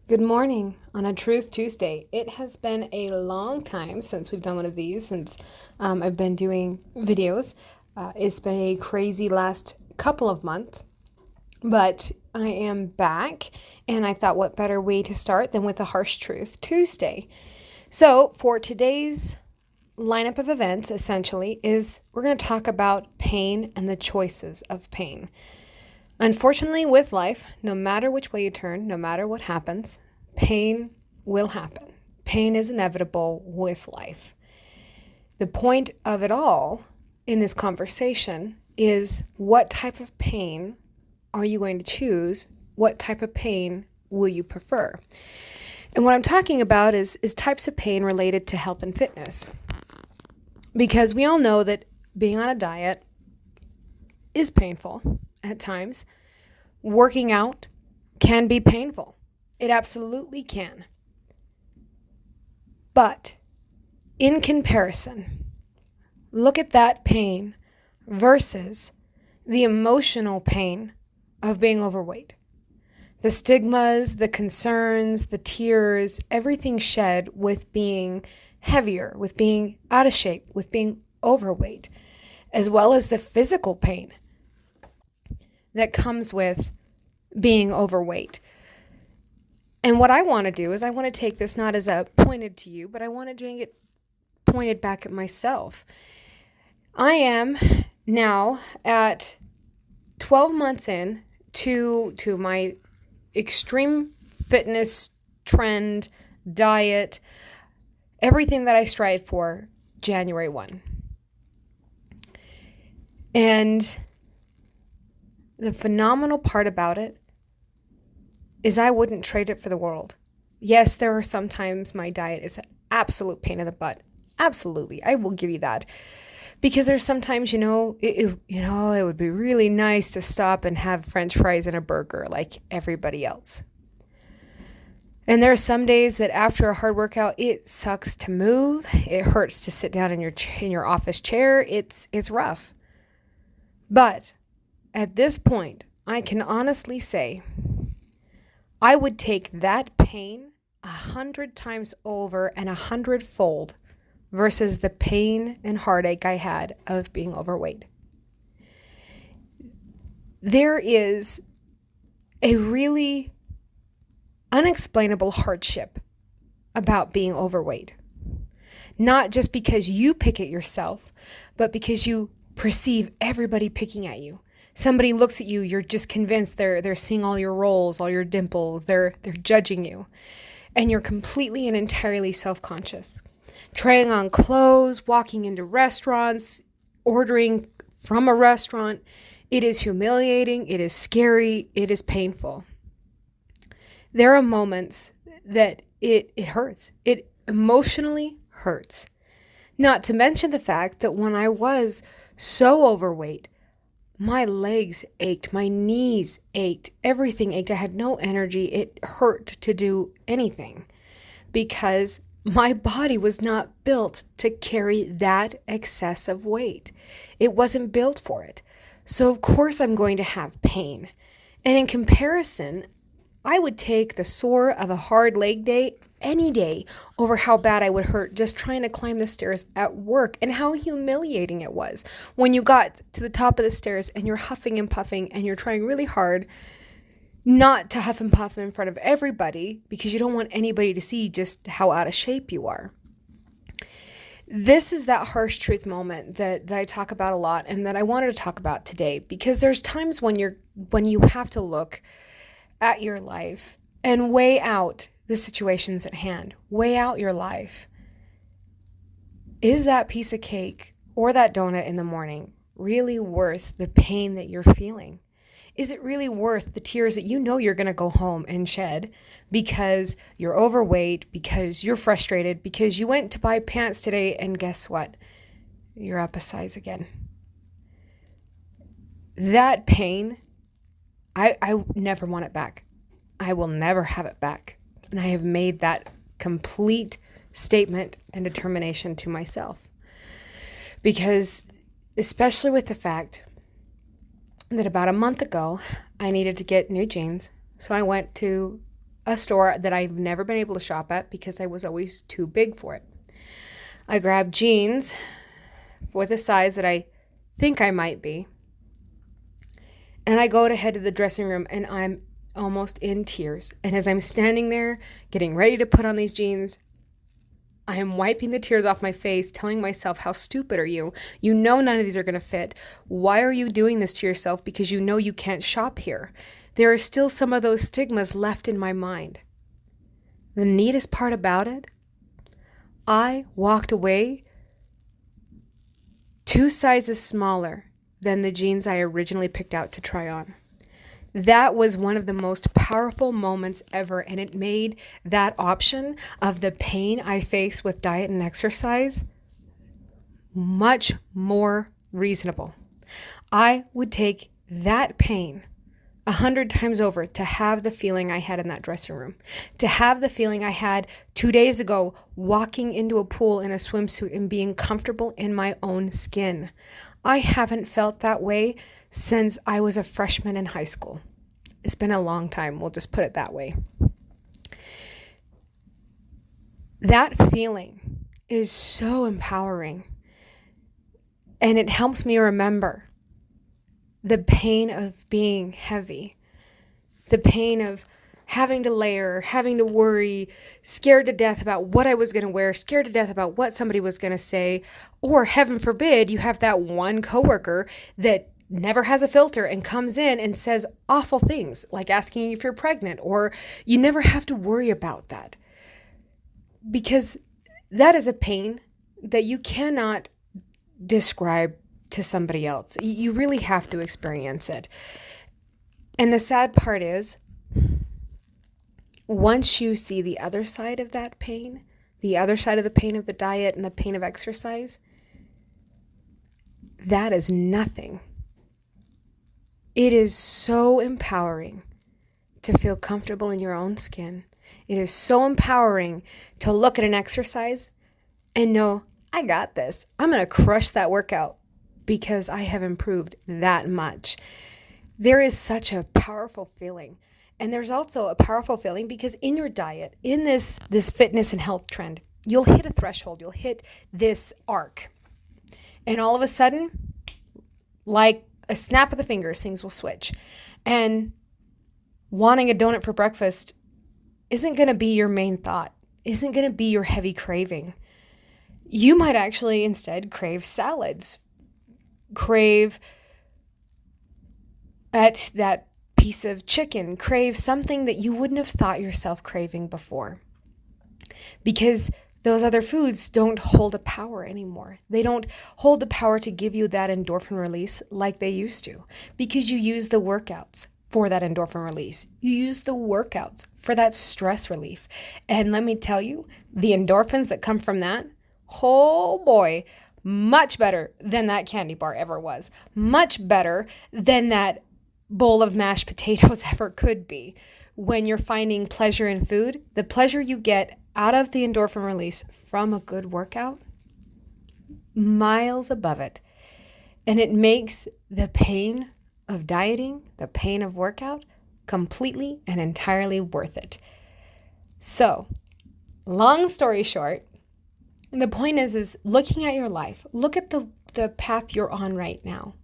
Good morning on a Truth Tuesday. It has been a long time since we've done one of these, since I've been doing videos. It's been a crazy last couple of months, but I am back, and I thought what better way to start than with a Harsh Truth Tuesday. So, for today's lineup of events, essentially, is we're going to talk about pain and the choices of pain. Unfortunately, with life, no matter which way you turn, no matter what happens, pain will happen. Pain is inevitable with life. The point of it all in this conversation is what type of pain are you going to choose? What type of pain will you prefer? And what I'm talking about is types of pain related to health and fitness. Because we all know that being on a diet is painful at times. Working out can be painful. It absolutely can. But in comparison, look at that pain versus the emotional pain of being overweight. The stigmas, the concerns, the tears, everything shed with being heavier, with being out of shape, with being overweight, as well as the physical pain that comes with being overweight. And what I want to do is I want to take this not as a pointed to you, but I want to doing it pointed back at myself. I am now at 12 months in to my extreme fitness trend, diet, everything that I strive for January 1. And the phenomenal part about it is I wouldn't trade it for the world. Yes, there are sometimes my diet is an absolute pain in the butt. Absolutely, I will give you that. Because there's sometimes, it would be really nice to stop and have French fries and a burger like everybody else. And there are some days that after a hard workout, it sucks to move. It hurts to sit down in your office chair. It's rough. But at this point, I can honestly say I would take that pain 100 times over and 100-fold versus the pain and heartache I had of being overweight. There is a really unexplainable hardship about being overweight. Not just because you pick it yourself, but because you perceive everybody picking at you. Somebody looks at you, you're just convinced they're seeing all your rolls, all your dimples, they're judging you. And you're completely and entirely self-conscious. Trying on clothes, walking into restaurants, ordering from a restaurant, it is humiliating, it is scary, it is painful. There are moments that it hurts. It emotionally hurts. Not to mention the fact that when I was so overweight, my legs ached, my knees ached, everything ached. I had no energy. It hurt to do anything because my body was not built to carry that excessive weight. It wasn't built for it. So of course I'm going to have pain. And in comparison, I would take the sore of a hard leg day any day over how bad I would hurt just trying to climb the stairs at work and how humiliating it was when you got to the top of the stairs and you're huffing and puffing and you're trying really hard not to huff and puff in front of everybody because you don't want anybody to see just how out of shape you are. This is that harsh truth moment that I talk about a lot and that I wanted to talk about today because there's times when you have to look at your life and weigh out the situations at hand. Weigh out your life. Is that piece of cake or that donut in the morning really worth the pain that you're feeling? Is it really worth the tears that you know you're going to go home and shed because you're overweight, because you're frustrated, because you went to buy pants today and guess what? You're up a size again. That pain, I never want it back. I will never have it back. And I have made that complete statement and determination to myself. Because, especially with the fact that about a month ago, I needed to get new jeans. So I went to a store that I've never been able to shop at because I was always too big for it. I grab jeans with a size that I think I might be. And I go to head to the dressing room and I'm almost in tears. And as I'm standing there getting ready to put on these jeans, I am wiping the tears off my face, telling myself, how stupid are you? You know none of these are going to fit. Why are you doing this to yourself? Because you know you can't shop here. There are still some of those stigmas left in my mind. The neatest part about it, I walked away 2 sizes smaller than the jeans I originally picked out to try on. That was one of the most powerful moments ever, and it made that option of the pain I face with diet and exercise much more reasonable. I would take that pain 100 times over to have the feeling I had in that dressing room, to have the feeling I had 2 days ago walking into a pool in a swimsuit and being comfortable in my own skin. I haven't felt that way since I was a freshman in high school. It's been a long time, we'll just put it that way. That feeling is so empowering, and it helps me remember the pain of being heavy, the pain of having to layer, having to worry, scared to death about what I was going to wear, scared to death about what somebody was going to say, or heaven forbid, you have that one coworker that never has a filter and comes in and says awful things, like asking you if you're pregnant, or you never have to worry about that. Because that is a pain that you cannot describe to somebody else. You really have to experience it. And the sad part is, once you see the other side of that pain, the other side of the pain of the diet and the pain of exercise, that is nothing. It is so empowering to feel comfortable in your own skin. It is so empowering to look at an exercise and know, I got this. I'm going to crush that workout because I have improved that much. There is such a powerful feeling. And there's also a powerful feeling because in your diet, in this fitness and health trend, you'll hit a threshold, you'll hit this arc. And all of a sudden, like a snap of the fingers, things will switch. And wanting a donut for breakfast isn't going to be your main thought, isn't going to be your heavy craving. You might actually instead crave salads, crave at that piece of chicken, crave something that you wouldn't have thought yourself craving before. Because those other foods don't hold a power anymore. They don't hold the power to give you that endorphin release like they used to, because you use the workouts for that endorphin release. You use the workouts for that stress relief. And let me tell you, the endorphins that come from that, oh boy, much better than that candy bar ever was. Much better than that bowl of mashed potatoes ever could be. When you're finding pleasure in food, the pleasure you get out of the endorphin release from a good workout, miles above it. And it makes the pain of dieting, the pain of workout, completely and entirely worth it. So, long story short, the point is looking at your life, look at the path you're on right now.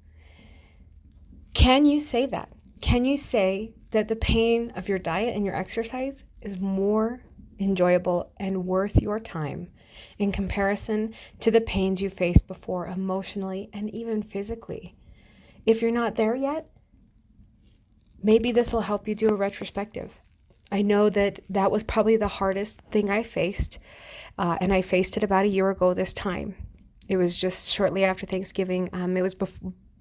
Can you say that? Can you say that the pain of your diet and your exercise is more enjoyable and worth your time in comparison to the pains you faced before emotionally and even physically? If you're not there yet, maybe this will help you do a retrospective. I know that was probably the hardest thing I faced, and I faced it about a year ago this time. It was just shortly after Thanksgiving. It was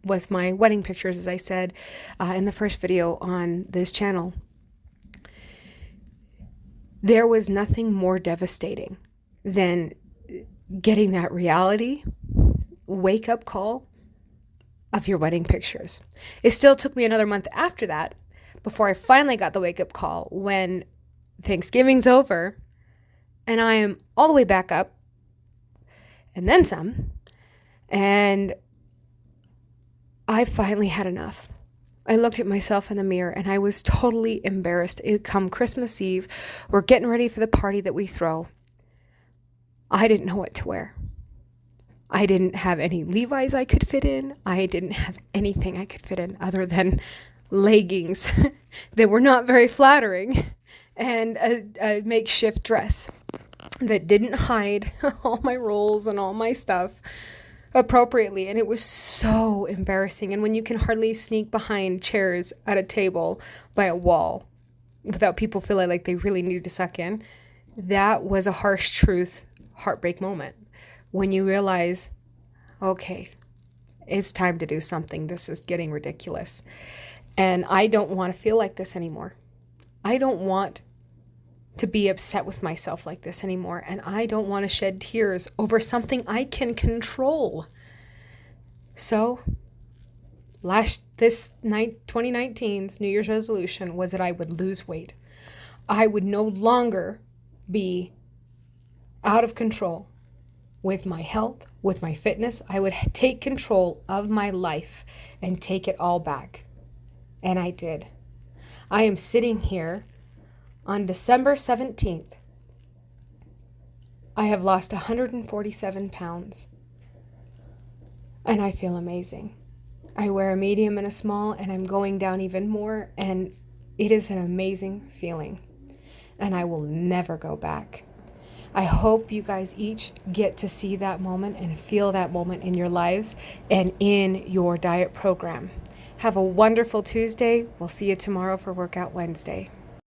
with my wedding pictures, as I said in the first video on this channel. There was nothing more devastating than getting that reality wake-up call of your wedding pictures. It still took me another month after that before I finally got the wake-up call when Thanksgiving's over and I am all the way back up and then some, and I finally had enough. I looked at myself in the mirror and I was totally embarrassed. It come Christmas Eve. We're getting ready for the party that we throw. I didn't know what to wear. I didn't have any Levi's I could fit in. I didn't have anything I could fit in other than leggings that were not very flattering and a makeshift dress that didn't hide all my rolls and all my stuff appropriately. And it was so embarrassing. And when you can hardly sneak behind chairs at a table by a wall without people feeling like they really needed to suck in, that was a harsh truth, heartbreak moment. When you realize, okay, it's time to do something. This is getting ridiculous. And I don't want to feel like this anymore. I don't want to be upset with myself like this anymore. And I don't want to shed tears over something I can control. So, 2019's New Year's resolution was that I would lose weight. I would no longer be out of control with my health, with my fitness. I would take control of my life and take it all back. And I did. I am sitting here on December 17th. I have lost 147 pounds. And I feel amazing. I wear a medium and a small, and I'm going down even more. And it is an amazing feeling. And I will never go back. I hope you guys each get to see that moment and feel that moment in your lives and in your diet program. Have a wonderful Tuesday. We'll see you tomorrow for Workout Wednesday.